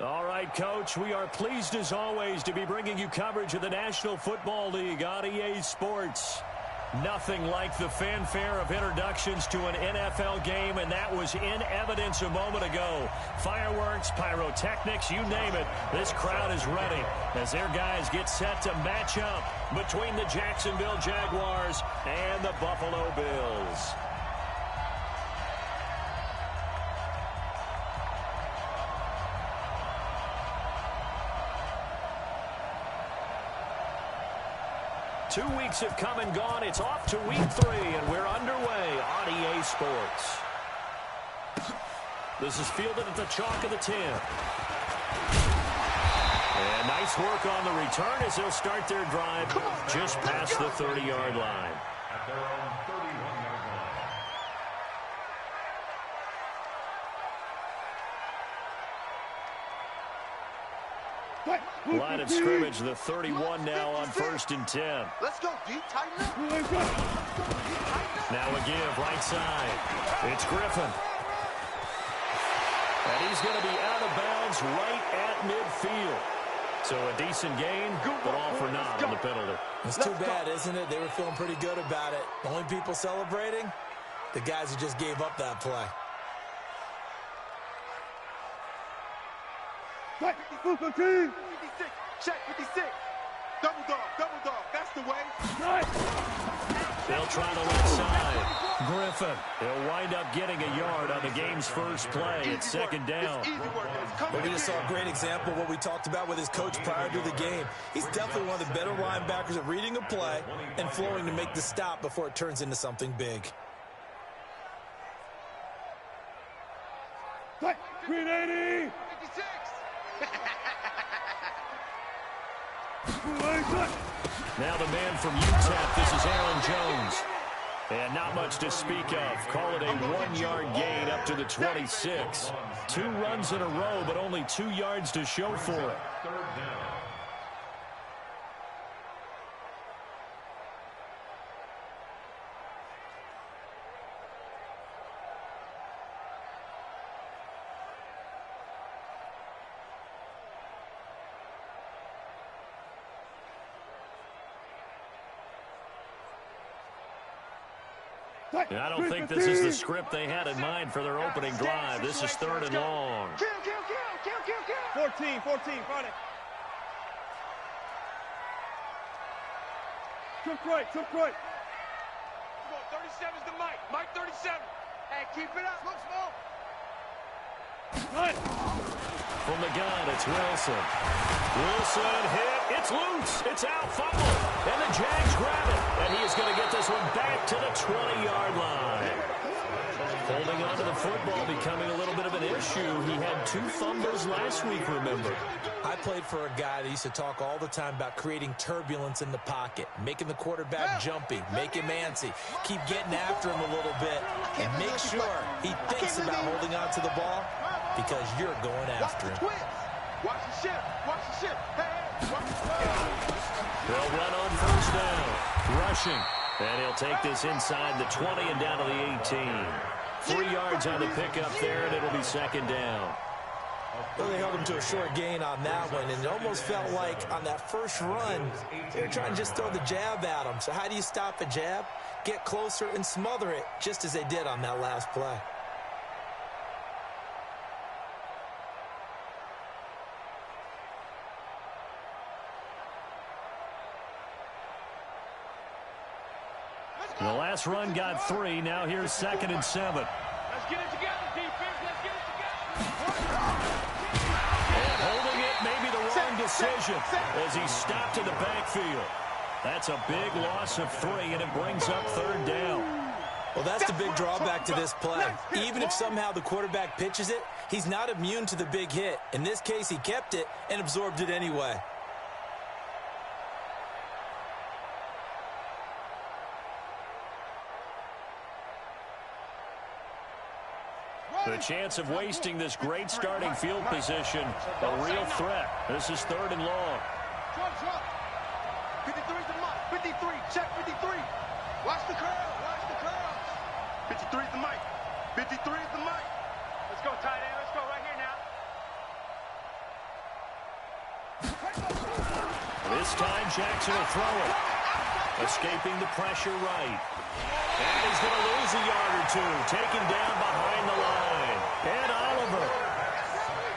All right, Coach, we are pleased as always to be bringing you coverage of the National Football League on EA Sports. Nothing like the fanfare of introductions to an NFL game, and that was in evidence a moment ago. Fireworks, pyrotechnics, you name it, this crowd is ready as their guys get set to match up between the Jacksonville Jaguars and the Buffalo Bills. Two weeks have come and gone. It's off to week 3, and we're underway on EA Sports. This is fielded at the chalk of the 10. And nice work on the return as they'll start their drive just past the 30-yard line. At their own 31-yard line. Line of scrimmage, the 31 now on 1st and 10. Let's go, deep, tighten up. Now a give, right side. It's Griffin. And he's going to be out of bounds right at midfield. So a decent gain, but all for naught on the penalty. It's too bad, isn't it? They were feeling pretty good about it. The only people celebrating, the guys who just gave up that play. Right, 56, check 56. Double dog, that's the way. Right. They'll try the left side. Griffin, he'll wind up getting a yard on the game's first play. It's second down. But we just saw a great example of what we talked about with his coach prior to the game. He's definitely one of the better linebackers at reading a play and flowing to make the stop before it turns into something big. Right, 380. 56. Now the man from UTEP, this is Aaron Jones. And not much to speak of. Call it a 1-yard gain up to the 26. 2 runs in a row, but only 2 yards to show for it. Third down. And I don't think this is the script they had in mind for their opening drive. This is 3rd and long. Kill. 14, front it. Took right. Come on, 37's the Mike. Mike 37. Hey, keep it up. Smoke. Right. From the gun, it's Wilson. Wilson hit. It's loose. It's out. Fumble. And the Jags grab it. And he is going to get this one back to the 20-yard line. Holding on to the football becoming a little bit of an issue. He had 2 fumbles last week, remember. I played for a guy that used to talk all the time about creating turbulence in the pocket, making the quarterback jumpy, make him antsy, keep getting after him a little bit, and make sure he thinks about holding on to the ball because you're going after him. Watch the ship. Hey, watch the They'll run on 1st down. Rushing. And he'll take this inside the 20 and down to the 18. 3 yards on the pickup there, and it'll be 2nd down. Well, they held him to a short gain on that one, and it almost felt like on that first run, they were trying to just throw the jab at him. So how do you stop a jab? Get closer and smother it, just as they did on that last play. The last run got 3. Now here's 2nd and 7. Let's get it together, defense. Let's get it together. And holding it may be the wrong decision as he stopped in the backfield. That's a big loss of 3, and it brings up 3rd down. Well, that's the big drawback to this play. Even if somehow the quarterback pitches it, he's not immune to the big hit. In this case, he kept it and absorbed it anyway. The chance of wasting this great starting field position, a real threat. This is 3rd and long. 53's the Mike. 53, check 53. Watch the curl. 53's the Mike. 53's the Mike. Let's go, tight end. Let's go right here now. This time Jackson will throw it. Escaping the pressure right. And he's going to lose a yard or two. Taken down behind the line. And Oliver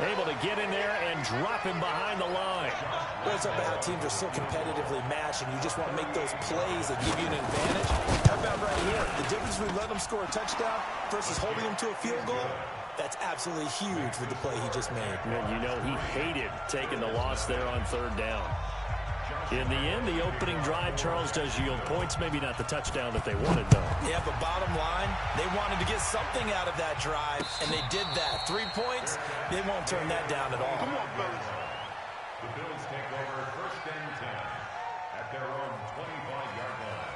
able to get in there and drop him behind the line. Well, it's about how teams are so competitively matched, and you just want to make those plays that give you an advantage. How about right here? The difference between letting them score a touchdown versus holding them to a field goal, that's absolutely huge with the play he just made. And you know he hated taking the loss there on third down. In the end, the opening drive, Charles, does yield points. Maybe not the touchdown that they wanted, though. Yeah, but bottom line, they wanted to get something out of that drive, and they did that. 3 points, they won't turn that down at all. Come on, fellas. The Bills take over 1st and 10 at their own 25-yard line.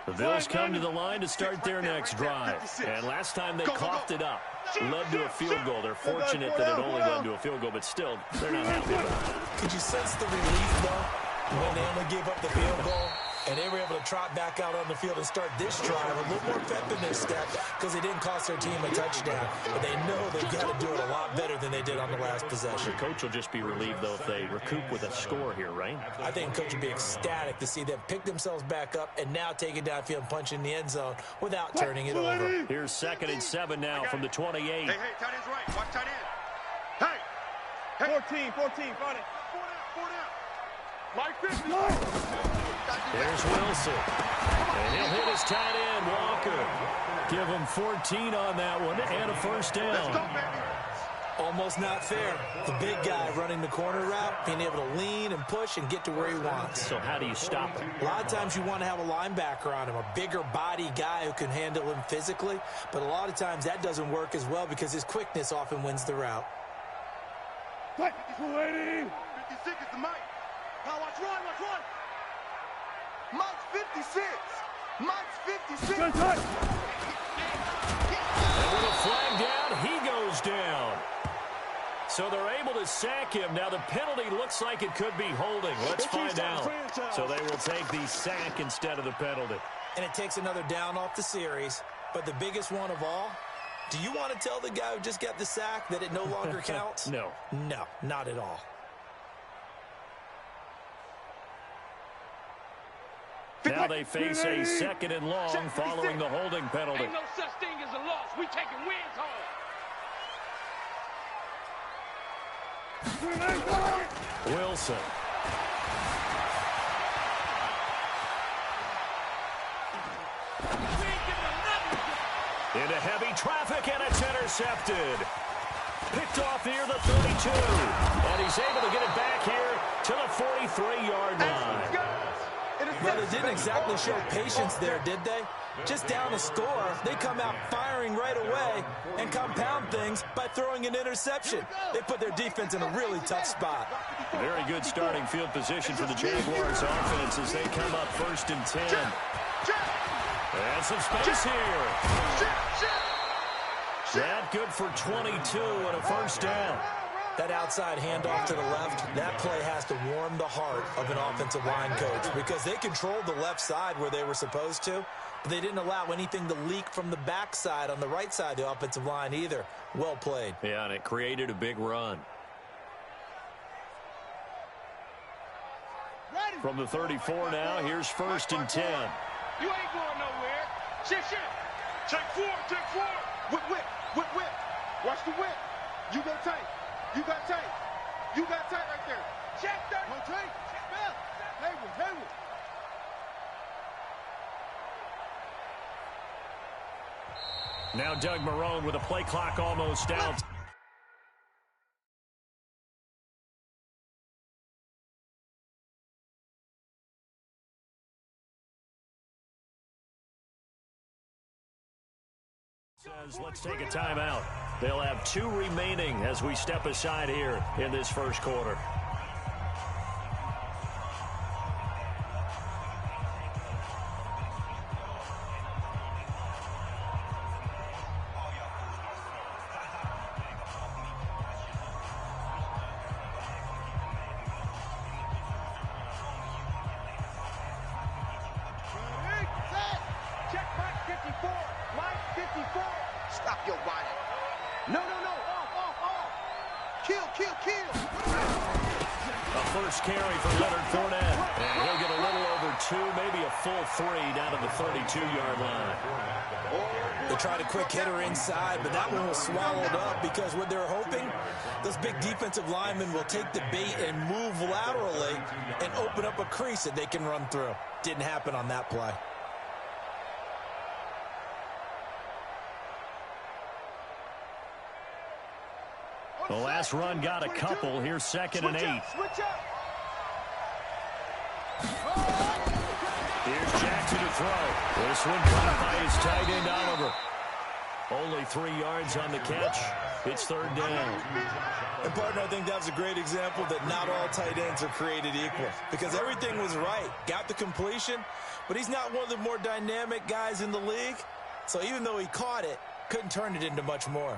The Bills come to the line to start their next drive. And last time they coughed it up, led to a field goal. They're fortunate that it only led to a field goal, but still, they're not happy about it. Could you sense the relief, though, when they only gave up the field goal? And they were able to trot back out on the field and start this drive a little more pep in their step because it didn't cost their team a touchdown. But they know they've got to do it a lot better than they did on the last possession. The coach will just be relieved, though, if they recoup with a score here, right? I think the coach will be ecstatic to see them pick themselves back up and now take it downfield and punch in the end zone without turning it over. Here's 2nd and 7 now from the 28. Hey, tight end's right. Watch tight end. Hey. 14, front it. 4 down. Like 50. There's Wilson. And he'll hit his tight end, Walker. Give him 14 on that one and a first down. Let's go, baby. Almost not fair. The big guy running the corner route, being able to lean and push and get to where he wants. So how do you stop him? A lot of times you want to have a linebacker on him, a bigger body guy who can handle him physically. But a lot of times that doesn't work as well because his quickness often wins the route. 56 is the mic. Now watch run. Mike's 56. Mike's 56. And with a flag down, he goes down. So they're able to sack him. Now the penalty looks like it could be holding. Let's find out. So they will take the sack instead of the penalty. And it takes another down off the series. But the biggest one of all, do you want to tell the guy who just got the sack that it no longer counts? No. No, not at all. Now they face a 2nd and long following the holding penalty. Ain't no such thing as a loss. We taking wins home. Wilson. Into heavy traffic, and it's intercepted. Picked off near the 32. And he's able to get it back here to the 43-yard line. Well, they didn't exactly show patience there, did they? Just down a score, they come out firing right away and compound things by throwing an interception. They put their defense in a really tough spot. Very good starting field position for the Jaguars offense as they come up 1st and 10. And some space here. That good for 22 and a first down. That outside handoff to the left, that play has to warm the heart of an offensive line coach because they controlled the left side where they were supposed to, but they didn't allow anything to leak from the backside on the right side of the offensive line either. Well played. Yeah, and it created a big run. From the 34 now, here's 1st and 10. You ain't going nowhere. Shit. Take four. Whip. Watch the whip. You go tight. You got tight right there. Check that. Go tight. Hayward. Now Doug Marrone with a play clock almost out. Says let's take a timeout. They'll have 2 remaining as we step aside here in this first quarter. Check Mike 54. Stop your body. No. Kill. A first carry for Leonard Fournette. And he'll get a little over 2, maybe a full 3 down to the 32-yard line. They tried a quick hitter inside, but that one was swallowed up because what they're hoping, those big defensive linemen will take the bait and move laterally and open up a crease that they can run through. Didn't happen on that play. The last run got a couple. Here's 2nd and 8. Here's Jackson to throw. This one caught by his tight end, Oliver. Only 3 yards on the catch. It's 3rd down. And, partner, I think that was a great example that not all tight ends are created equal because everything was right. Got the completion, but he's not one of the more dynamic guys in the league. So even though he caught it, couldn't turn it into much more.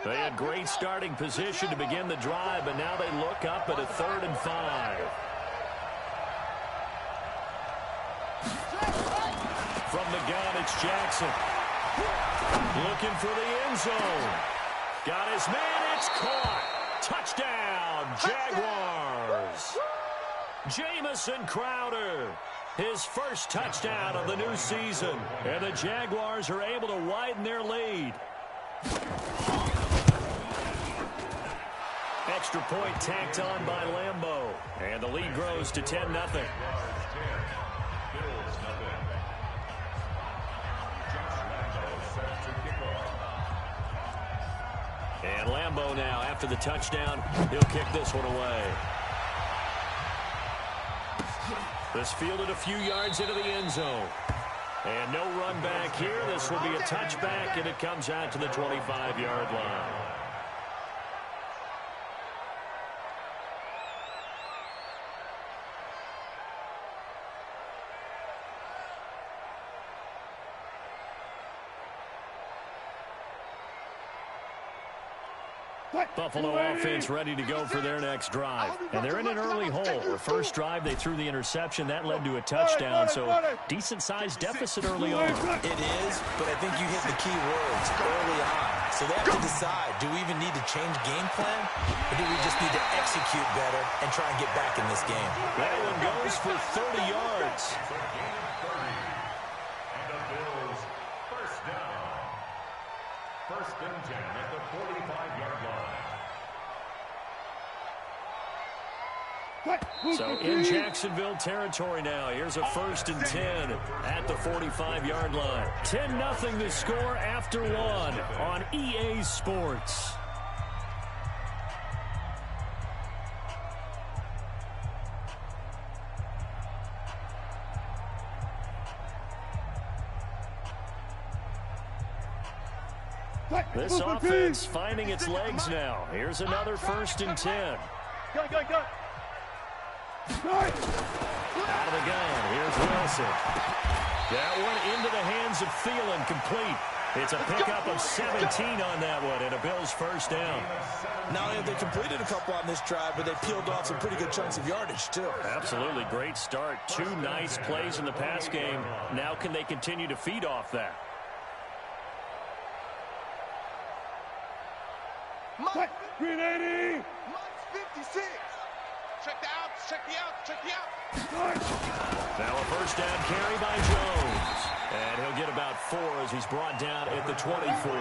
They had great starting position to begin the drive, but now they look up at a 3rd and 5. From the gun, it's Jackson. Looking for the end zone. Got his man, it's caught. Touchdown, Jaguars. Jamison Crowder, his first touchdown of the new season. And the Jaguars are able to widen their lead. Extra point tacked on by Lambeau. And the lead grows to 10-0. And Lambeau now, after the touchdown, he'll kick this one away. This fielded a few yards into the end zone. And no run back here. This will be a touchback, and it comes out to the 25-yard line. Buffalo offense ready to go for their next drive. And they're in an early hole. The first drive, they threw the interception. That led to a touchdown, so decent-sized deficit early on. It is, but I think you hit the key words early on. So they have to decide, do we even need to change game plan, or do we just need to execute better and try and get back in this game? That one goes for 30 yards. And the Bills first down. 1st and 10 at the 45-yard line. So in Jacksonville territory now. Here's a 1st and 10 at the 45-yard line. 10-0 the score after 1 on EA Sports. This offense finding its legs now. Here's another 1st and 10. Go. Out of the gun. Here's Wilson. That one into the hands of Thielen, complete. It's a pickup of 17 on that one, and a Bills first down. Not only have they completed a couple on this drive, but they peeled off some pretty good chunks of yardage, too. Absolutely great start. 2 nice plays in the pass game. Now can they continue to feed off that? Green 80. 56. Check the outs, check the outs. Now a first down carry by Jones. And he'll get about 4 as he's brought down at the 24.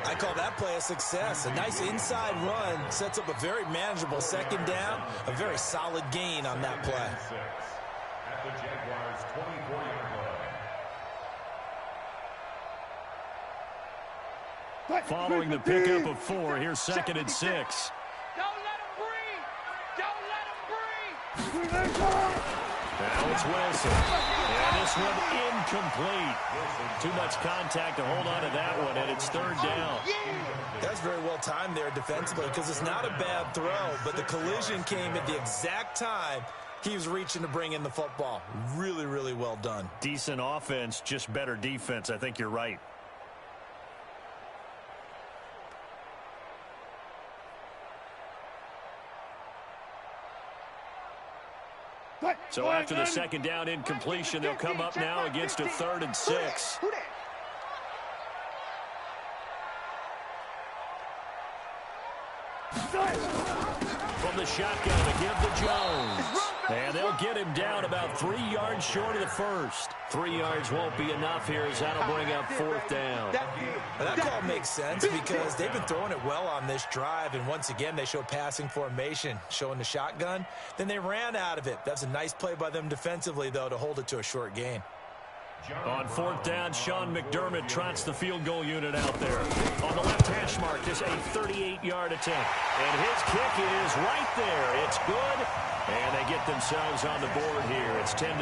I call that play a success. A nice inside run sets up a very manageable 2nd down. A very solid gain on that play. At the Jaguars' 24-yard line. Following the pickup of 4, here's 2nd and 6. Don't let him breathe. Don't let him breathe. Now it's Wilson. And this one incomplete. Too much contact to hold on to that one, and it's 3rd down. That's very well timed there defensively because it's not a bad throw, but the collision came at the exact time He was reaching to bring in the football. Really, really well done. Decent offense, just better defense. I think you're right. So after the second down incompletion, they'll come up now against a 3rd and 6. From the shotgun to give to Jones. And they'll get him down about 3 yards short of the first. 3 yards won't be enough here as that'll bring up 4th down. That call makes sense because they've been throwing it well on this drive, and once again they show passing formation, showing the shotgun. Then they ran out of it. That's a nice play by them defensively, though, to hold it to a short gain. On 4th down, Sean McDermott trots the field goal unit out there. On the left hash mark, just a 38-yard attempt. And his kick is right there. It's good. And they get themselves on the board here. It's 10-3.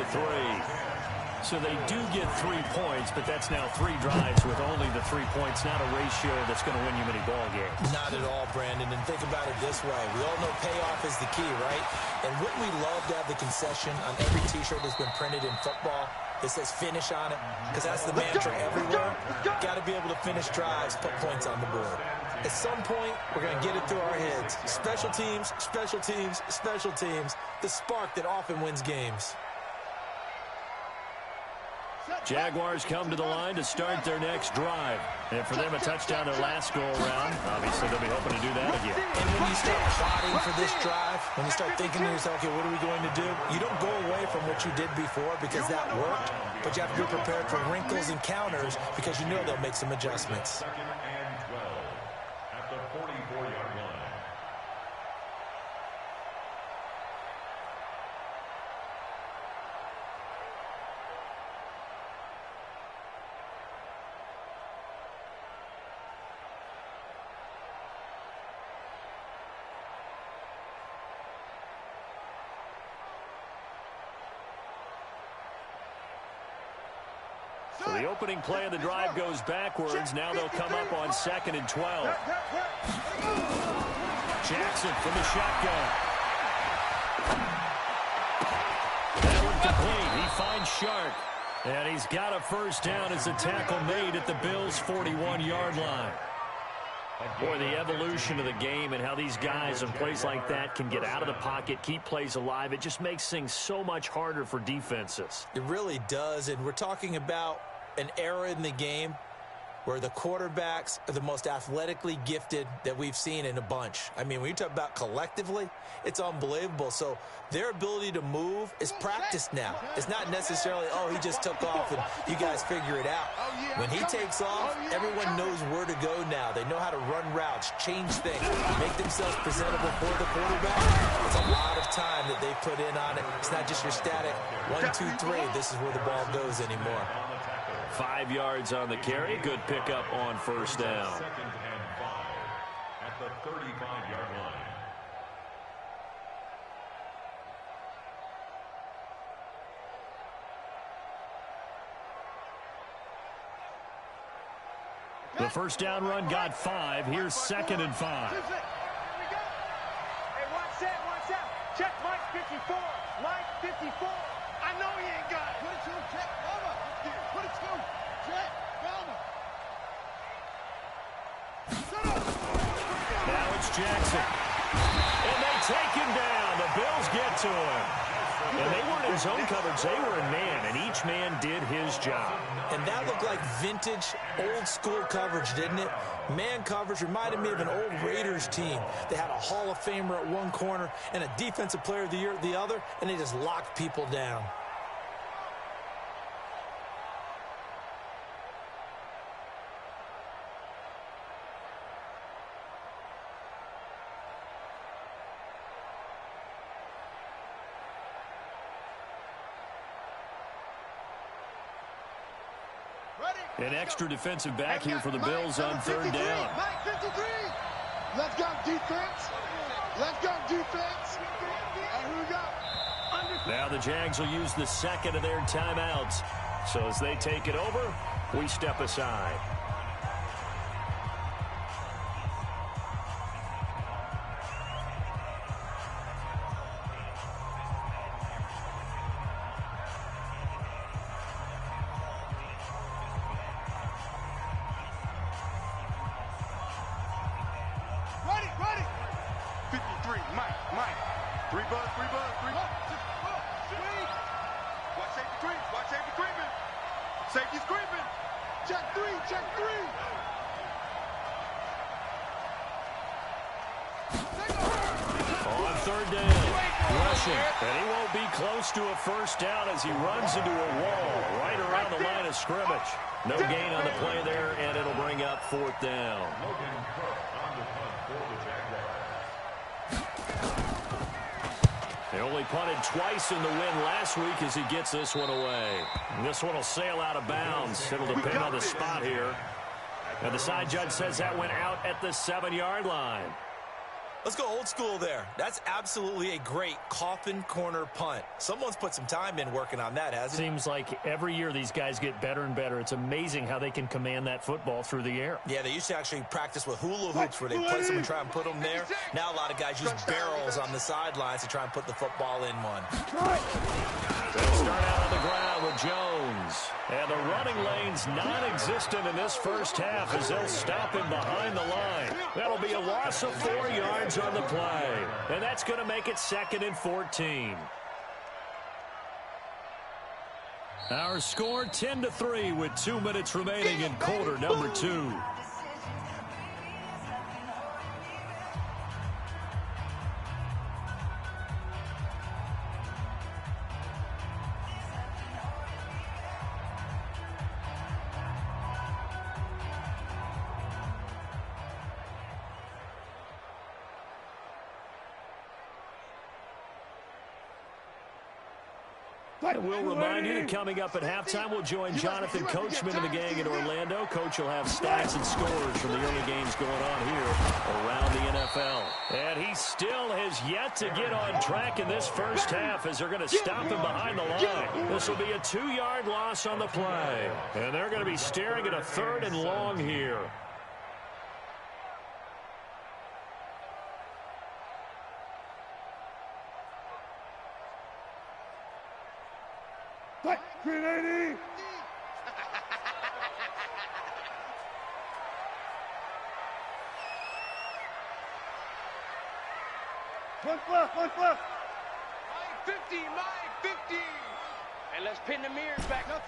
So they do get 3 points, but that's now 3 drives with only the 3 points, not a ratio that's going to win you many ball games. Not at all, Brandon. And think about it this way. We all know payoff is the key, right? And wouldn't we love to have the concession on every T-shirt that's been printed in football that says finish on it? Because that's the mantra everywhere. Got to be able to finish drives, put points on the board. At some point, we're going to get it through our heads. Special teams, special teams, special teams. The spark that often wins games. Jaguars come to the line to start their next drive. And for them, a touchdown their last go-around. Obviously, they'll be hoping to do that again. And when you start plotting for this drive, when you start thinking to yourself, okay, what are we going to do? You don't go away from what you did before because that worked, but you have to be prepared for wrinkles and counters because you know they'll make some adjustments. 2nd and 12 at the 44-yard line. So the opening play of the drive goes backwards. Now they'll come up on 2nd and 12. Jackson from the shotgun. That one complete. He finds Sharp. And he's got a first down as the tackle made at the Bills' 41-yard line. Boy, the evolution of the game and how these guys in plays like that can get out of the pocket, keep plays alive, it just makes things so much harder for defenses. It really does, and we're talking about an era in the game where the quarterbacks are the most athletically gifted that we've seen in a bunch. I mean, when you talk about collectively, it's unbelievable. So their ability to move is practiced now. It's not necessarily, oh, he just took off and you guys figure it out. When he takes off, everyone knows where to go now. They know how to run routes, change things, make themselves presentable for the quarterback. It's a lot of time that they put in on it. It's not just your static 1, 2, 3. This is where the ball goes anymore. 5 yards on the carry. Good pickup on first down. 2nd and 5 at the 35-yard line. The first down run got 5. Here's 2nd and 5. Here we go. Hey, watch out. Check Mike 54. Mike 54. I know he ain't got it. Put it to him, check. Over. Put it to him. Check. Velma. Shut up. Now it's Jackson. And they take him down. The Bills get to him. And they weren't in zone coverage. They were in man, and each man did his job. And that looked like vintage, old-school coverage, didn't it? Man coverage reminded me of an old Raiders team. They had a Hall of Famer at one corner and a Defensive Player of the Year at the other, and they just locked people down. An extra defensive back here for the Bills on 3rd down. Mike 53. Let's go, defense. Let's go, defense. And here we go. Now the Jags will use the second of their timeouts. So as they take it over, we step aside. three. Mike. Three buzz. Watch safety creep. Watch safety creeping. Safety's creeping. Check three. On third down, rushing, and he won't be close to a first down as he runs into a wall right around the line of scrimmage. No gain on the play there, and it'll bring up fourth down. They only punted twice in the win last week as he gets this one away. And this one will sail out of bounds. It'll depend on the spot here. And the side judge says that went out at the 7-yard line. Let's go old school there. That's absolutely a great coffin corner punt. Someone's put some time in working on that, hasn't it? Seems like every year these guys get better and better. It's amazing how they can command that football through the air. Yeah, they used to actually practice with hula hoops where they place them and try and put them there. Now a lot of guys use barrels on the sidelines to try and put the football in one. They'll start out on the ground with Jones. And the running lane's non-existent in this first half as they'll stop him behind the line. That'll be a loss of 4 yards on the play. And that's going to make it 2nd and 14. Our score 10-3 with 2 minutes remaining in quarter number 2. And we'll remind you that coming up at halftime, we'll join Jonathan Coachman and the gang in Orlando. Coach will have stats and scores from the early games going on here around the NFL. And he still has yet to get on track in this first half as they're going to stop him behind the line. This will be a 2-yard loss on the play. And they're going to be staring at a 3rd and long here. Green 80. One left. Mike 50. And let's pin the mirrors back. Now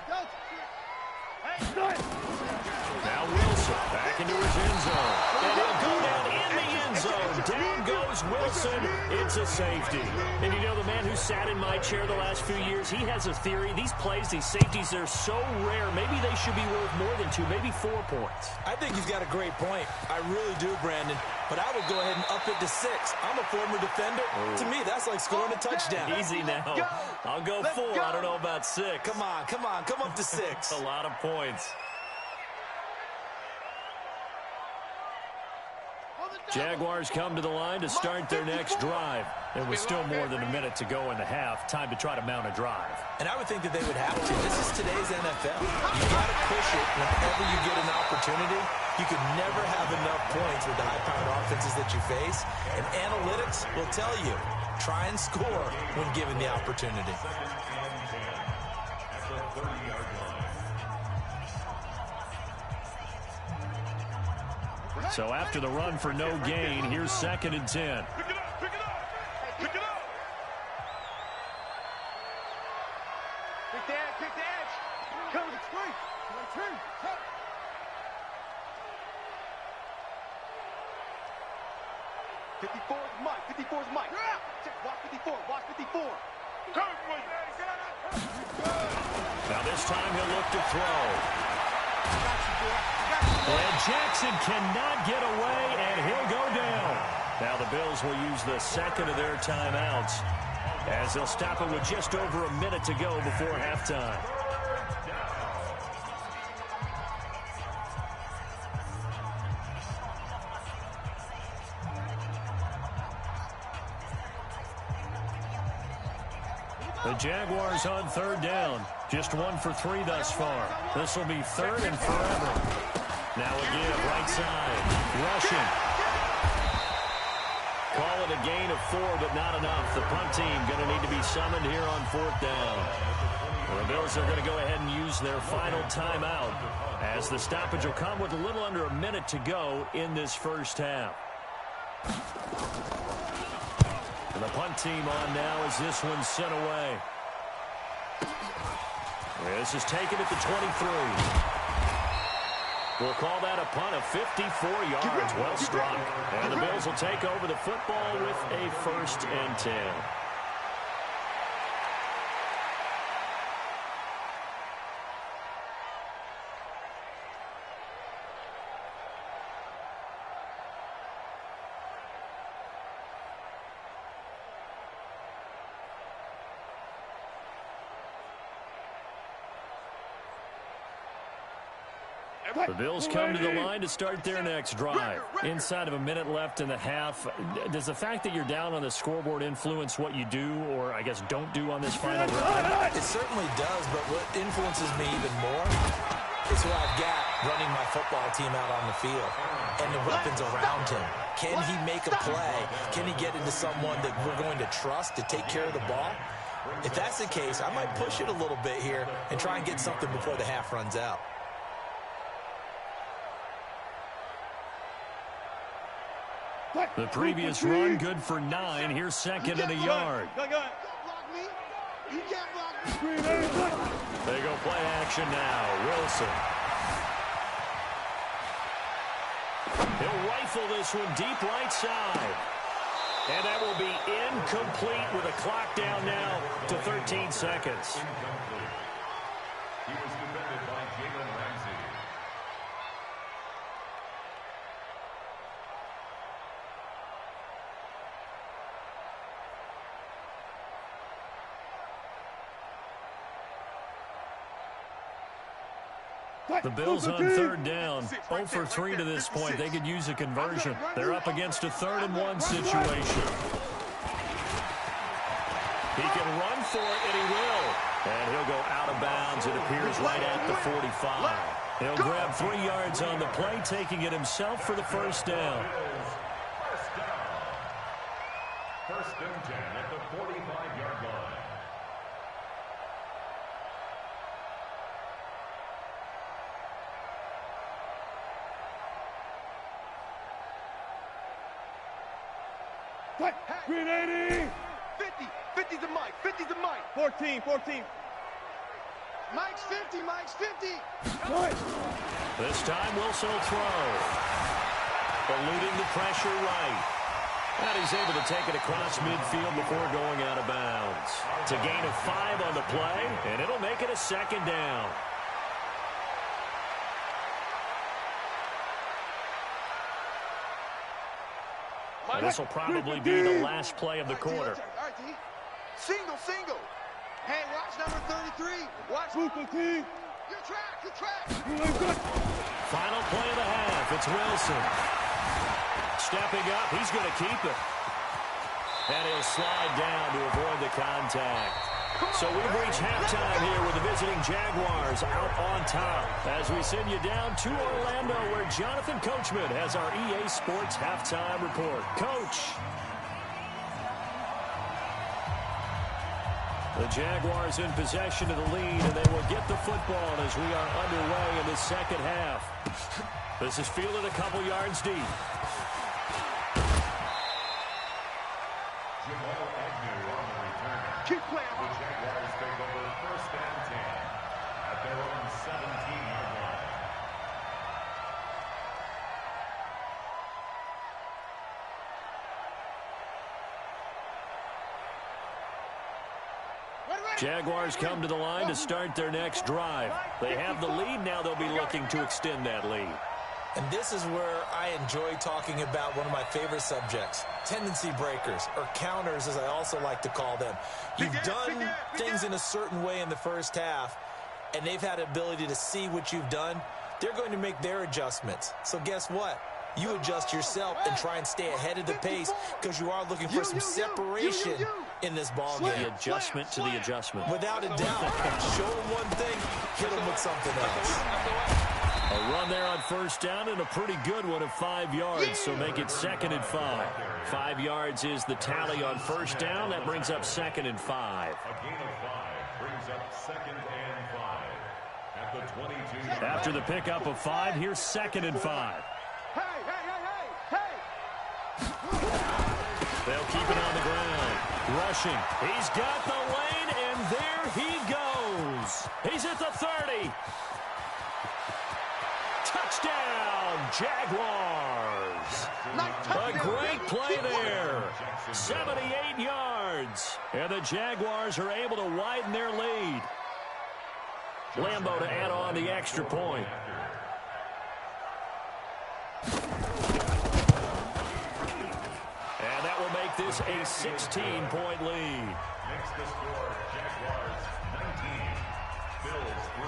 Wilson back into his end zone. And he'll go down in the end zone. Down goes Wilson. It's a safety. And you know, the man who sat in my chair the last few years, he has a theory. These plays, these safeties, they're so rare. Maybe they should be worth more than 2, maybe 4 points. I think he's got a great point. I really do, Brandon. But I would go ahead and up it to 6. I'm a former defender. To me, that's like scoring a touchdown. Easy now. I'll go 4. I don't know about 6. Come on. Come up to 6. A lot of points. Jaguars come to the line to start their next drive. There was still more than a minute to go in the half. Time to try to mount a drive. And I would think that they would have to. This is today's NFL. You got to push it whenever you get an opportunity. You can never have enough points with the high-powered offenses that you face. And analytics will tell you, try and score when given the opportunity. So after the run for no gain, here's 2nd and 10. Pick it up. Pick the edge. Come to 3. 54 is Mike. 54 is Mike. Watch 54. Watch 54. Now this time he'll look to throw. And Jackson cannot get away, and he'll go down. Now the Bills will use the 2nd of their timeouts as they'll stop it with just over a minute to go before halftime. The Jaguars on 3rd down. Just 1 for 3 thus far. This will be 3rd and forever. Now again, right side. Rushing. Call it a gain of 4, but not enough. The punt team going to need to be summoned here on 4th down. The Bills are going to go ahead and use their final timeout as the stoppage will come with a little under a minute to go in this first half. And the punt team on now as this one's sent away. This is taken at the 23. We'll call that a punt of 54 yards. Well struck. And the Bills will take over the football with a 1st and 10. The Bills come to the line to start their next drive. Inside of a minute left in the half, does the fact that you're down on the scoreboard influence what you do, or I guess don't do on this final drive? It certainly does, but what influences me even more is who I've got running my football team out on the field and the weapons around him. Can he make a play? Can he get into someone that we're going to trust to take care of the ball? If that's the case, I might push it a little bit here and try and get something before the half runs out. The previous run, good for 9. Here's 2nd and a yard. They go play action now. Wilson. He'll rifle this one deep right side. And that will be incomplete with a clock down now to 13 seconds. Incomplete. He was defended by Jalen Ramsey. The Bills on 3rd down. 0 for 3 to this point. They could use a conversion. They're up against a 3rd and 1 situation. He can run for it, and he will. And he'll go out of bounds, it appears, right at the 45. He'll grab 3 yards on the play, taking it himself for the 1st down. First down. 1st and 10 at the 45-yard line. Green 80! 50! 50's a Mike! 50's a Mike! 14! Mike's 50! Mike's 50! This time Wilson will throw. Eluding the pressure right. And he's able to take it across midfield before going out of bounds. It's a gain of 5 on the play, and it'll make it a 2nd down. This will probably be the last play of the quarter. Single. Hey, watch number 33. Watch. Your track. Final play of the half. It's Wilson. Stepping up. He's going to keep it. And he'll slide down to avoid the contact. So we've reached halftime here with the visiting Jaguars out on top as we send you down to Orlando where Jonathan Coachman has our EA Sports halftime report. Coach. The Jaguars in possession of the lead, and they will get the football as we are underway in the 2nd half. This is fielded a couple yards deep. Keep playing. The Jaguars take over 1st and 10 at their own 17-yard line. Jaguars come to the line to start their next drive. They have the lead. Now they'll be looking to extend that lead. And this is where I enjoy talking about one of my favorite subjects, tendency breakers, or counters as I also like to call them. You've done things in a certain way in the first half, and they've had the ability to see what you've done. They're going to make their adjustments. So guess what? You adjust yourself and try and stay ahead of the pace because you are looking for some separation in this ball game. The adjustment to the adjustment. Without a doubt. Show them one thing, hit them with something else. A run there on 1st down and a pretty good one of 5 yards, so make it 2nd and 5. 5 yards is the tally on 1st down. That brings up 2nd and 5. A gain of 5 brings up 2nd and 5 at the 22. After the pickup of 5, here's 2nd and 5. Hey! They'll keep it on the ground. Rushing. He's got the lane, and there he goes. He's at the 30. Touchdown, Jaguars. A great play there. 78 yards. And the Jaguars are able to widen their lead. Lambeau to add on the extra point. And that will make this a 16-point lead. Next to score, Jaguars 19, Bills 3.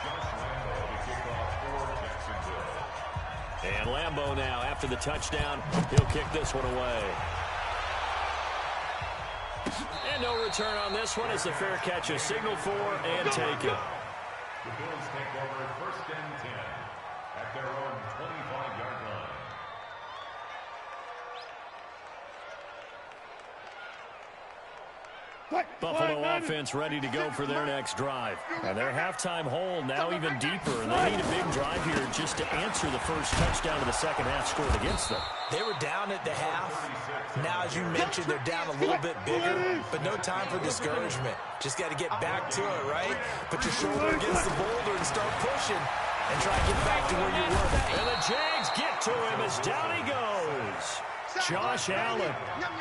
Josh Lambeau to kick off for Jacksonville. And Lambeau now, after the touchdown, he'll kick this one away. And no return on this one. It's a fair catch, a signal for, and take it. The Bills take over 1st and 10 at their own 25-yard line. Buffalo offense ready to go for their next drive. And their halftime hole now even deeper, and they need a big drive here just to answer the first touchdown of the second half scored against them. They were down at the half. Now, as you mentioned, they're down a little bit bigger, but no time for discouragement. Just got to get back to it, right? Put your shoulder against the boulder and start pushing and try to get back to where you were. And the Jags get to him as down he goes. Josh Allen,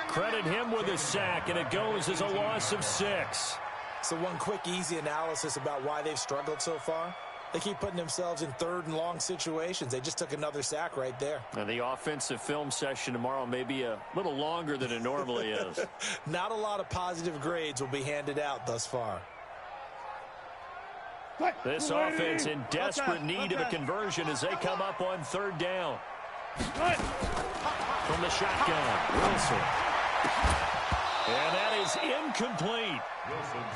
credit him with a sack, and it goes as a loss of 6. So one quick, easy analysis about why they've struggled so far. They keep putting themselves in 3rd and long situations. They just took another sack right there. And the offensive film session tomorrow may be a little longer than it normally is. Not a lot of positive grades will be handed out thus far. This offense in desperate need of a conversion as they come up on 3rd down. From the shotgun, Wilson. And that is incomplete.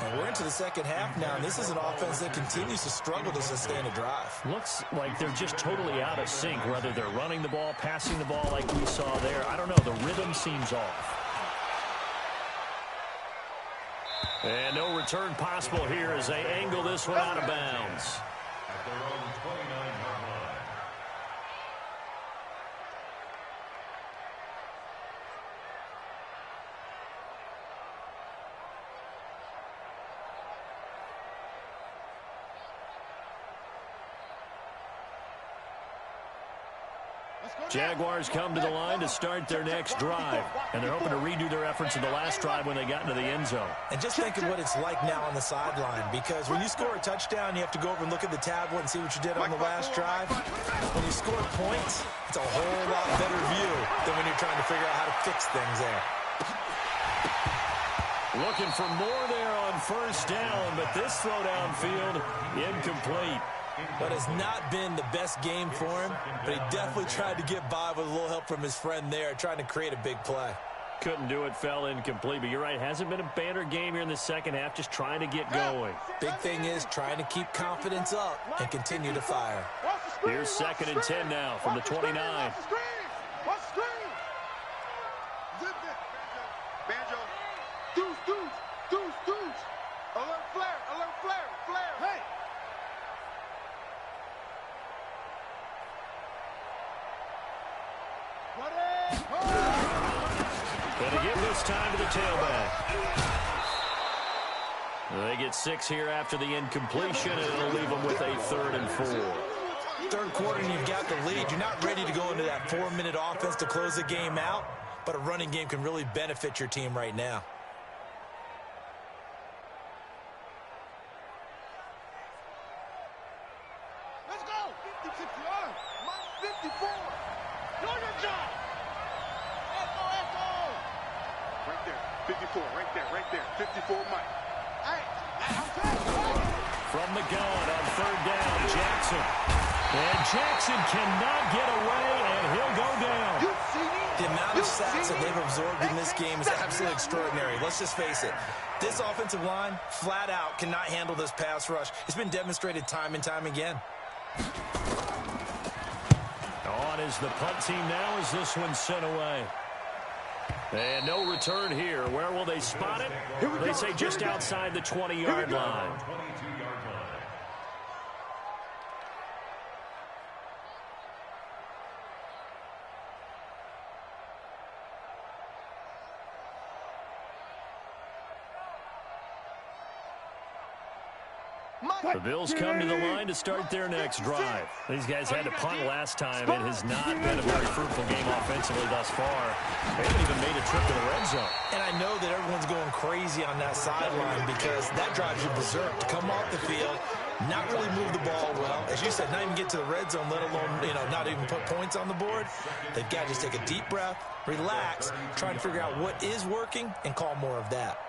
And we're into the second half now, and this is an offense that continues to struggle to sustain a drive. Looks like they're just totally out of sync, whether they're running the ball, passing the ball like we saw there. I don't know. The rhythm seems off. And no return possible here as they angle this one out of bounds. At their own 29-yard line. Jaguars come to the line to start their next drive, and they're hoping to redo their efforts in the last drive when they got into the end zone. And just think of what it's like now on the sideline, because when you score a touchdown, you have to go over and look at the tablet and see what you did on the last drive. When you score points, it's a whole lot better view than when you're trying to figure out how to fix things there. Looking for more there on 1st down, but this throw downfield, incomplete. But it's not been the best game for him, but he definitely tried to get by with a little help from his friend there, trying to create a big play. Couldn't do it, fell incomplete, but you're right, hasn't been a banner game here in the second half, just trying to get going. Big thing is trying to keep confidence up and continue to fire. Here's 2nd and 10 now from the 29. Watch the screen. Zip it. Banjo. Deuce. Alert flare. Hey. Gonna give this time to the tailback. They get 6 here after the incompletion, and it'll leave them with a 3rd and 4. Third quarter, and you've got the lead. You're not ready to go into that 4-minute offense to close the game out, but a running game can really benefit your team right now. Let's go. 54. 54. Do your job. Echo. Right there. 54. Right there. 54, Mike. Hey, From the gun on 3rd down, Jackson. And Jackson cannot get away, and he'll go down. The amount of sacks that they've absorbed in this game is absolutely extraordinary. Let's just face it. This offensive line, flat out, cannot handle this pass rush. It's been demonstrated time and time again. On is the punt team now as this one's sent away. And no return here. Where will they spot it? They say just outside the 20-yard line. 22-yard line. The Bills come to the line to start their next drive. These guys had to punt last time. It has not been a very fruitful game offensively thus far. They haven't even made a trip to the red zone. And I know that everyone's going crazy on that sideline because that drives you berserk to come off the field, not really move the ball well. As you said, not even get to the red zone, let alone, not even put points on the board. They've got to just take a deep breath, relax, try and figure out what is working, and call more of that.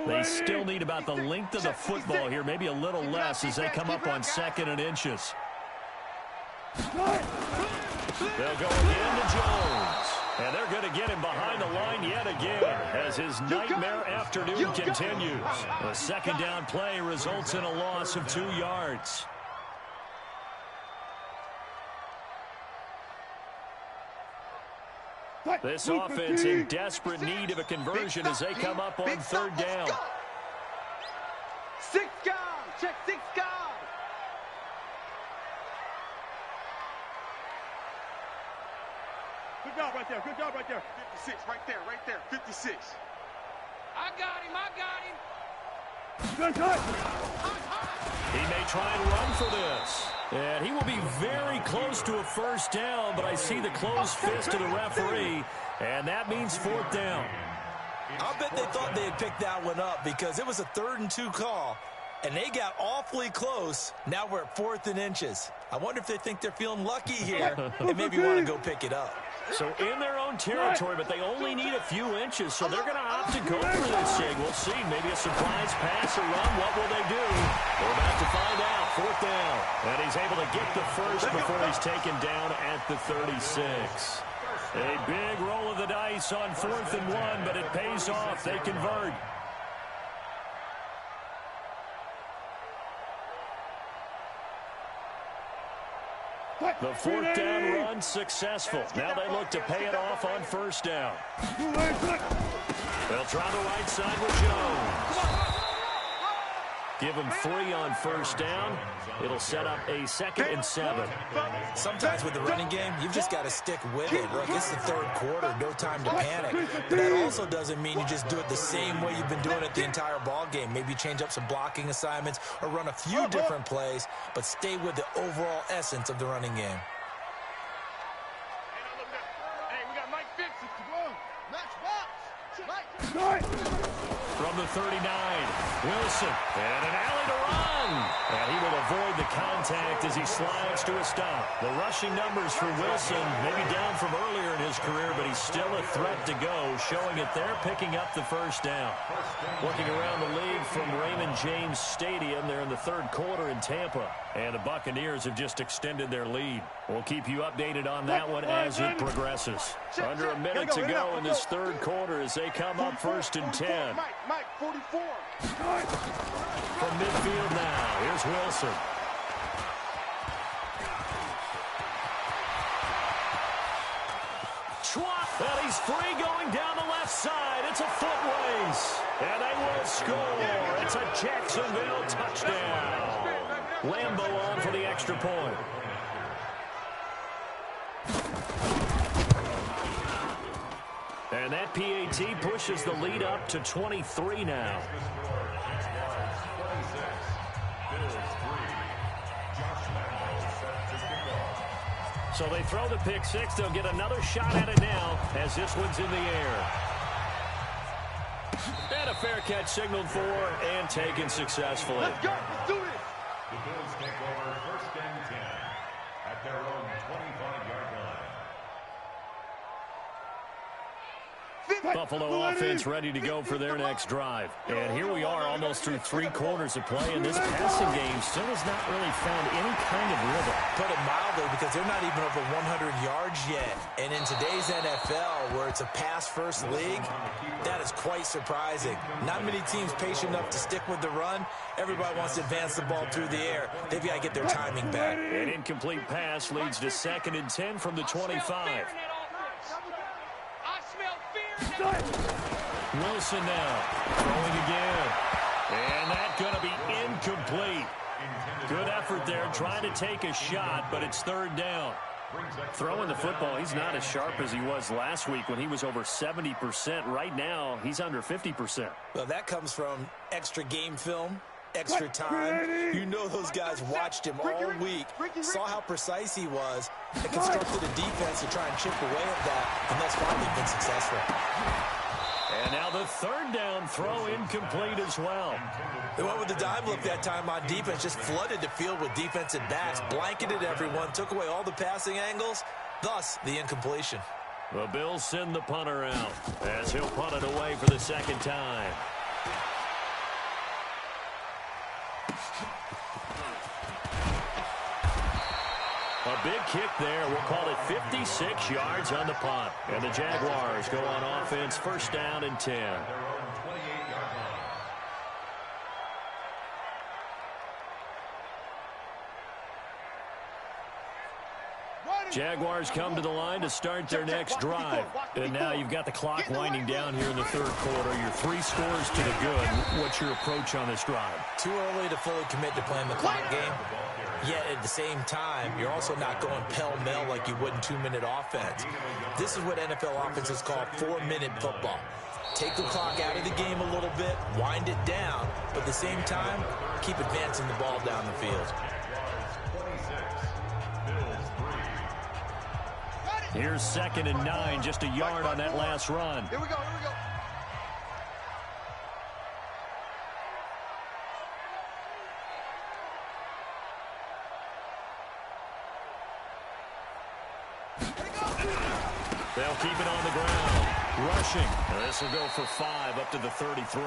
They still need about the length of the football here, maybe a little less as they come up on 2nd and inches. They'll go again to Jones. And they're going to get him behind the line yet again as his nightmare afternoon continues. The 2nd down play results in a loss of 2 yards. This offense in desperate need of a conversion as they come up on 3rd down. 6 guys. Check 6 guys. Good job right there. Good job right there. 56, right there, 56. I got him. Good touch. He may try and run for this. And he will be very close to a 1st down, but I see the closed fist of the referee, and that means 4th down. I'll bet they thought they had picked that one up because it was a 3rd and 2 call, and they got awfully close. Now we're at 4th and inches. I wonder if they think they're feeling lucky here and maybe want to go pick it up. So in their own territory, but they only need a few inches, so they're going to opt to go for this, Jake. We'll see. Maybe a surprise pass or run. What will they do? We're about to find out. 4th down. And he's able to get the first before he's taken down at the 36. A big roll of the dice on 4th and 1, but it pays off. They convert. The 4th down run successful. Now they look to pay it off on 1st down. They'll try the right side with Jones. Give him 3 on 1st down. It'll set up a 2nd and 7. Sometimes with the running game, you've just got to stick with it. Look, it's the 3rd quarter, no time to panic. But that also doesn't mean you just do it the same way you've been doing it the entire ball game. Maybe change up some blocking assignments or run a few different plays, but stay with the overall essence of the running game. Hey, we got Mike Fix. Match box. From the 39, Wilson, and an alley to run. And he will avoid the contact as he slides to a stop. The rushing numbers for Wilson maybe down from earlier in his career, but he's still a threat to go, showing it there, picking up the 1st down. Looking around the league from Raymond James Stadium, they're in the 3rd quarter in Tampa, and the Buccaneers have just extended their lead. We'll keep you updated on that one as it progresses. Under a minute to go in this 3rd quarter as they come up 1st and 10. Mike, 44. From midfield now, here's Wilson. And he's free going down the left side. It's a foot race. And they will score. It's a Jacksonville touchdown. Lambo on for the extra point. And that PAT pushes the lead up to 23 now. So they throw the pick 6. They'll get another shot at it now as this one's in the air. And a fair catch signaled for and taken successfully. Let's go. Let's do this. The Bills take over 1st and 10 at their own 25-yard line. Buffalo offense ready to go for their next drive. And here we are almost through 3 quarters of play, and this passing game still has not really found any kind of rhythm. Put it mildly, because they're not even over 100 yards yet. And in today's NFL, where it's a pass-first league, that is quite surprising. Not many teams patient enough to stick with the run. Everybody wants to advance the ball through the air. They've got to get their timing back. An incomplete pass leads to 2nd and 10 from the 25. Wilson now throwing again, and that's going to be incomplete. Good effort there trying to take a shot, but it's 3rd down. Throwing the football, he's not as sharp as he was last week when he was over 70%. Right now, he's under 50%. Well, that comes from extra game film, extra time. You know those guys watched him all week, saw how precise he was, and constructed a defense to try and chip away at that, and that's why they've been successful. And now the third down throw incomplete as well. They went with the dime look that time on defense, just flooded the field with defensive backs, blanketed everyone, took away all the passing angles, thus the incompletion. The Bills send the punter out as he'll punt it away for the second time. A big kick there. We'll call it 56 yards on the punt. And the Jaguars go on offense, first down and 10. Jaguars come to the line to start their next drive. And now you've got the clock winding down here in the third quarter. You're 3 scores to the good. What's your approach on this drive? Too early to fully commit to playing the clock game. Yet at the same time, you're also not going pell-mell like you would in 2-minute offense. This is what NFL offenses call 4-minute football. Take the clock out of the game a little bit, wind it down, but at the same time, keep advancing the ball down the field. Here's 2nd and 9, just a yard on that last run. Here we go, here we go. They'll keep it on the ground. Rushing. This will go for 5 up to the 33.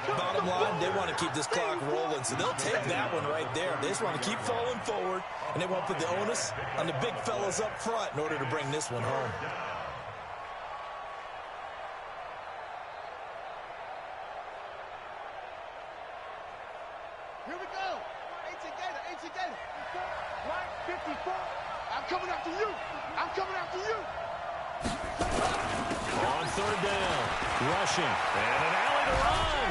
Bottom line, they want to keep this clock rolling, so they'll take that one right there. They just want to keep falling forward, and they want to put the onus on the big fellas up front in order to bring this one home. Here we go. 18 Gator. Mike, 54. I'm coming after you. I'm coming after you. On third down. Rushing. And an alley to run.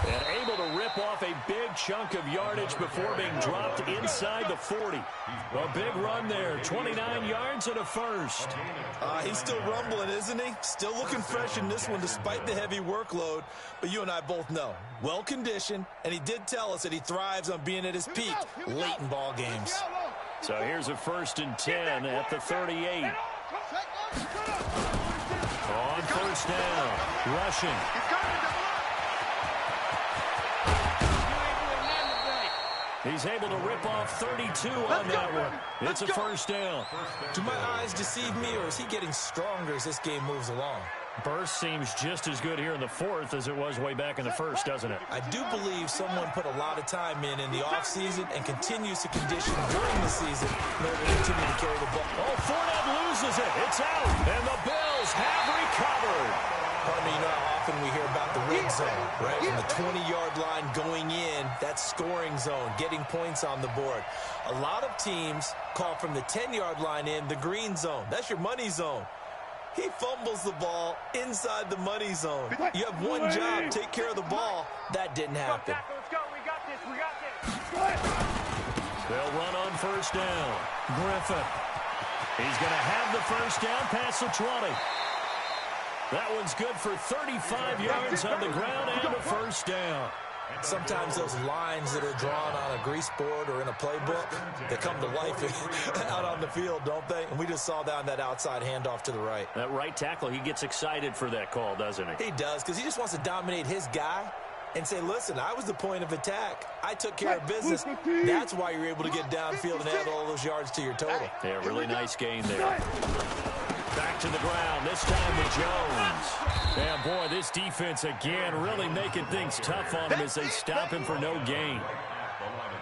And able to rip off a big chunk of yardage before being dropped inside the 40. A big run there. 29 yards and a first. He's still rumbling, isn't he? Still looking fresh in this one despite the heavy workload. But you and I both know, well-conditioned, and he did tell us that he thrives on being at his peak late in ball games. So here's a 1st and 10 at the 38. On first down. Rushing. He's able to rip off 32 on that one. It's a first down. Do my eyes deceive me, or is he getting stronger as this game moves along? Burst seems just as good here in the 4th as it was way back in the 1st, doesn't it? I do believe someone put a lot of time in the offseason and continues to condition during the season in order to continue to carry the ball. Oh, Fournette loses it. It's out. And the Bills have recovered. Pardon me, you know how often we hear about the red zone, right? From the 20-yard line going in, that scoring zone, getting points on the board. A lot of teams call from the 10-yard line in the green zone. That's your money zone. He fumbles the ball inside the money zone. You have one job, take care of the ball. That didn't happen. Let's go. We got this. They'll run on first down. Griffin. He's going to have the first down past the 20. That one's good for 35 yards on the ground and a first down. Sometimes those lines that are drawn on a grease board or in a playbook, they come to life out on the field, don't they? And we just saw that on that outside handoff to the right. That right tackle, he gets excited for that call, doesn't he? He does, because he just wants to dominate his guy and say, listen, I was the point of attack. I took care of business. That's why you're able to get downfield and add all those yards to your total. Yeah, really nice gain there. Back to the ground, this time with Jones. And boy, this defense again really making things tough on him as they stop him for no gain.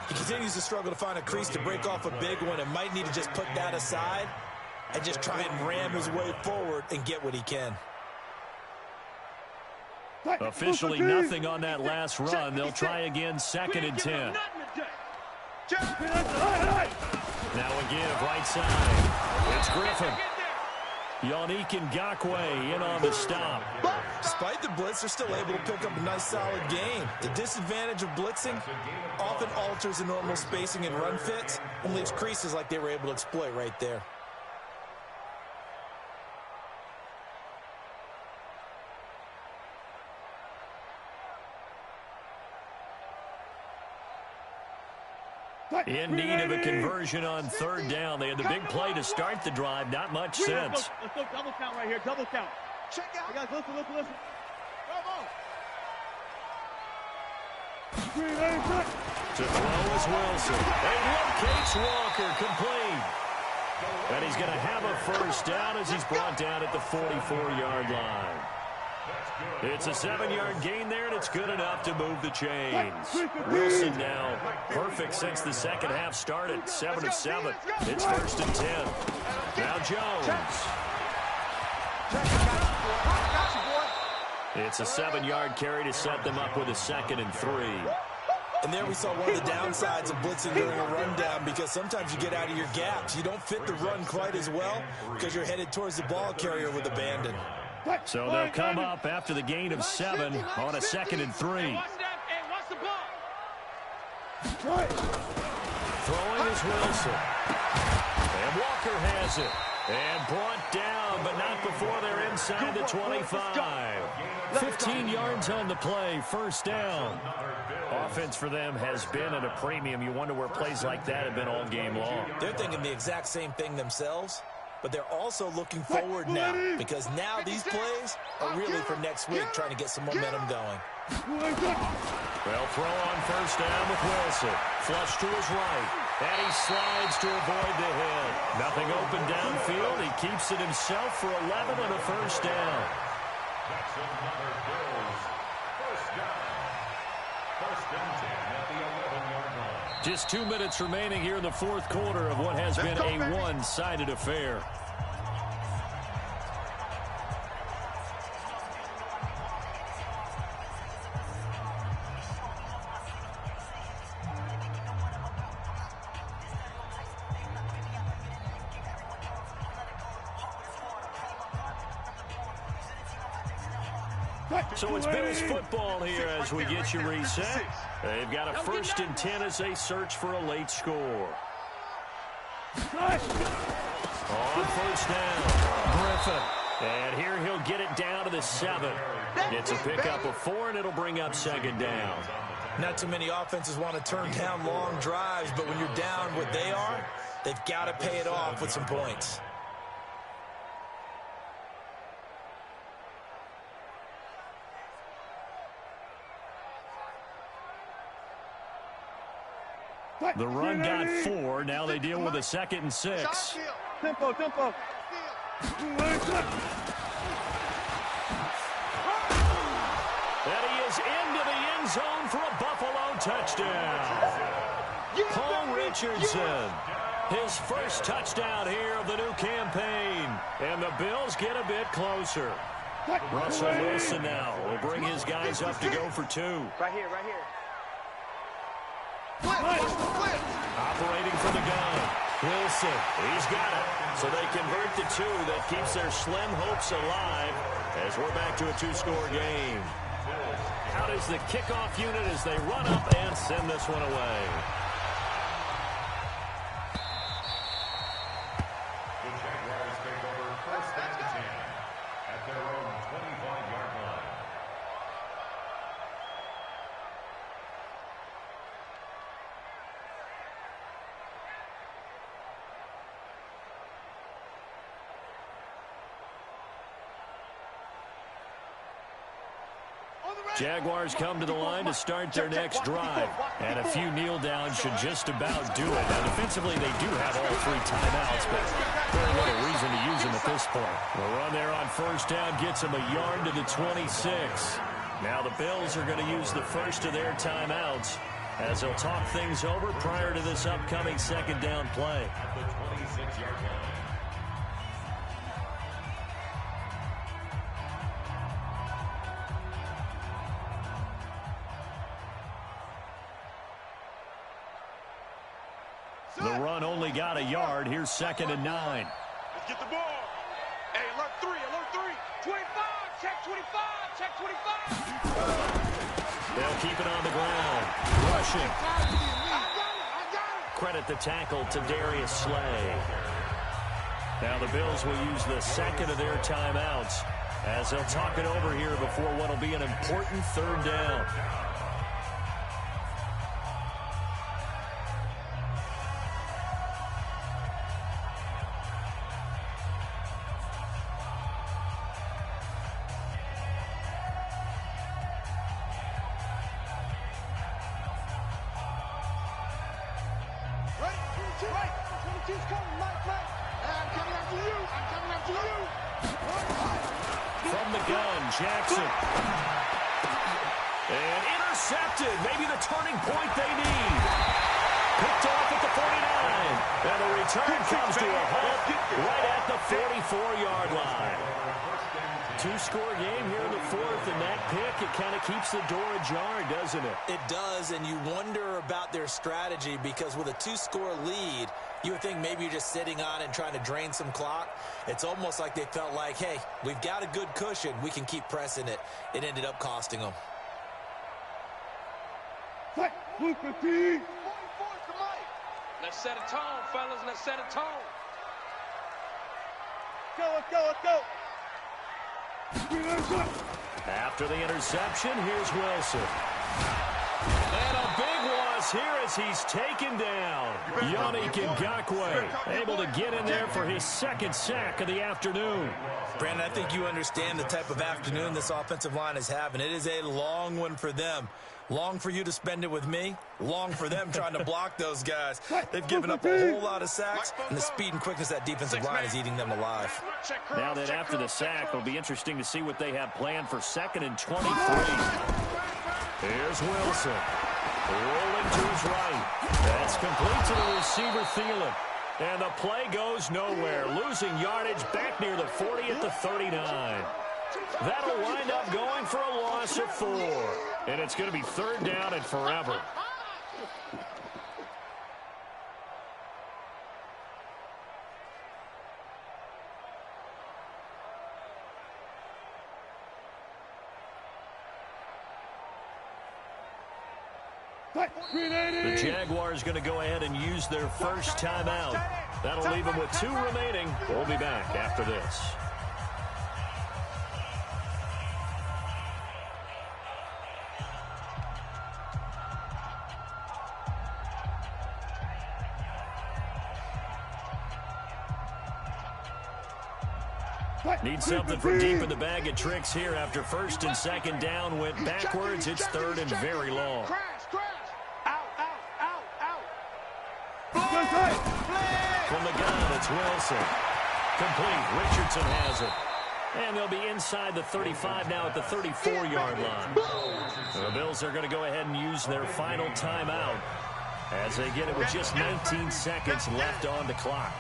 He continues to struggle to find a crease to break off a big one and might need to just put that aside and just try and ram his way forward and get what he can. Officially nothing on that last run. They'll try again, 2nd and 10. Now again, right side. It's Griffin. Yannick Ngakoue in on the stop. Despite the blitz, they're still able to pick up a nice, solid gain. The disadvantage of blitzing often alters the normal spacing and run fits and leaves creases like they were able to exploit right there. In need of a conversion on third down. They had the big play to start the drive. Not much sense. Let's go double count right here. Double count. Check out. Guys, listen. Come on. To throw is Wilson. And locates Walker complete. And he's going to have a first down as he's brought down at the 44-yard line. It's a 7-yard gain there, and it's good enough to move the chains. Wilson now perfect since the second half started. 7 of 7. It's 1st and 10. Now Jones. It's a 7-yard carry to set them up with a 2nd and 3. And there we saw one of the downsides of blitzing during a rundown, because sometimes you get out of your gaps. You don't fit the run quite as well because you're headed towards the ball carrier with abandon. So they'll come up after the gain of 7 on a 2nd and 3. Throwing is Wilson. And Walker has it. And brought down, but not before they're inside the 25. 15 yards on the play, first down. Offense for them has been at a premium. You wonder where plays like that have been all game long. They're thinking the exact same thing themselves, but they're also looking forward now, because now these plays are really for next week, trying to get some momentum going. They'll throw on first down with Wilson. Flush to his right. And he slides to avoid the hit. Nothing open downfield. He keeps it himself for 11 and a first down. That's another Bills first down. 1st and 10 at the 11-yard line. Just 2 minutes remaining here in the fourth quarter of what has been a one-sided affair. So it's Bills football here as we get you reset. They've got a 1st and 10 as they search for a late score. On first down, Griffin. And here he'll get it down to the 7. It's a pickup of 4, and it'll bring up 2nd down. Not too many offenses want to turn down long drives, but when you're down what they are, they've got to pay it off with some points. The run got 4. Now they deal with a 2nd and 6. Tempo. And he is into the end zone for a Buffalo touchdown. Paul Richardson, his first touchdown here of the new campaign. And the Bills get a bit closer. Russell Wilson now will bring his guys up to go for 2. Right here. Operating from the gun. Wilson, he's got it. So they convert the 2. That keeps their slim hopes alive as we're back to a 2-score game. Out is the kickoff unit as they run up and send this one away. The Jaguars take over 1st and 10 at their own 25-yard line. Jaguars come to the line to start their next drive. And a few kneel downs should just about do it. Now, defensively, they do have all 3 timeouts, but very little reason to use them at this point. The run there on first down gets them a yard to the 26. Now the Bills are going to use the first of their timeouts as they'll talk things over prior to this upcoming 2nd down play. At the 26-yard line. The run only got a yard. Here's 2nd and 9. Let's get the ball. Hey, They'll keep it on the ground. Rushing. Credit the tackle to Darius Slay. Now the Bills will use the second of their timeouts as they'll talk it over here before what will be an important third down. From the gun, Jackson. And intercepted. Maybe the turning point they need. Picked off at the 49. And the return comes to a halt right at the 44-yard line. Two-score game here in the fourth, and that pick, it kind of keeps the door ajar, doesn't it? It does, and you wonder about their strategy because with a two-score lead, you would think maybe you're just sitting on it and trying to drain some clock. It's almost like they felt like, hey, we've got a good cushion. We can keep pressing it. It ended up costing them. Let's set a tone, fellas. Let's set a tone. Let's go. After the interception, here's Wilson. And a big loss here as he's taken down. Yannick Ngakoue able to get in there for his second sack of the afternoon. Brandon, I think you understand the type of afternoon this offensive line is having. It is a long one for them. Long for you to spend it with me. Long for them trying to block those guys. They've given up a whole lot of sacks, and the speed and quickness of that defensive line is eating them alive. Now that after the sack, it'll be interesting to see what they have planned for 2nd and 23. Here's Wilson. Rolling to his right. That's complete to the receiver, Thielen. And the play goes nowhere. Losing yardage back near the 40 at the 39. That'll wind up going for a loss of 4. And it's going to be 3rd down and forever. The Jaguars going to go ahead and use their first timeout. That'll leave them with 2 remaining. We'll be back after this. Need something from deep in the bag of tricks here after 1st and 2nd down went backwards. It's 3rd and very long. From the gun, it's Wilson. Complete. Richardson has it. And they'll be inside the 35 now at the 34-yard line. The Bills are going to go ahead and use their final timeout as they get it with just 19 seconds left on the clock.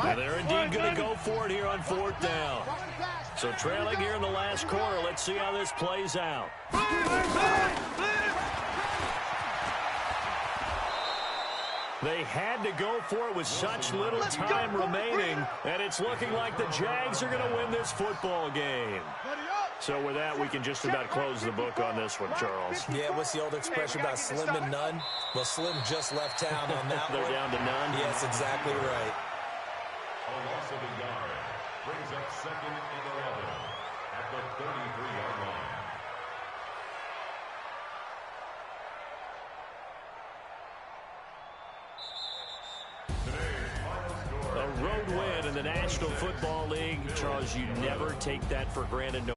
Now they're indeed going to go for it here on 4th down. So trailing here in the last quarter, let's see how this plays out. They had to go for it with such little time remaining, and it's looking like the Jags are going to win this football game. So with that, we can just about close the book on this one, Charles. Yeah, what's the old expression about slim and none? Well, Slim just left town on that one. They're down to none? Yes, exactly right. A loss of a yard brings up 2nd and 11 at the 33-yard line. A road win in the National Football League. Charles, you never take that for granted.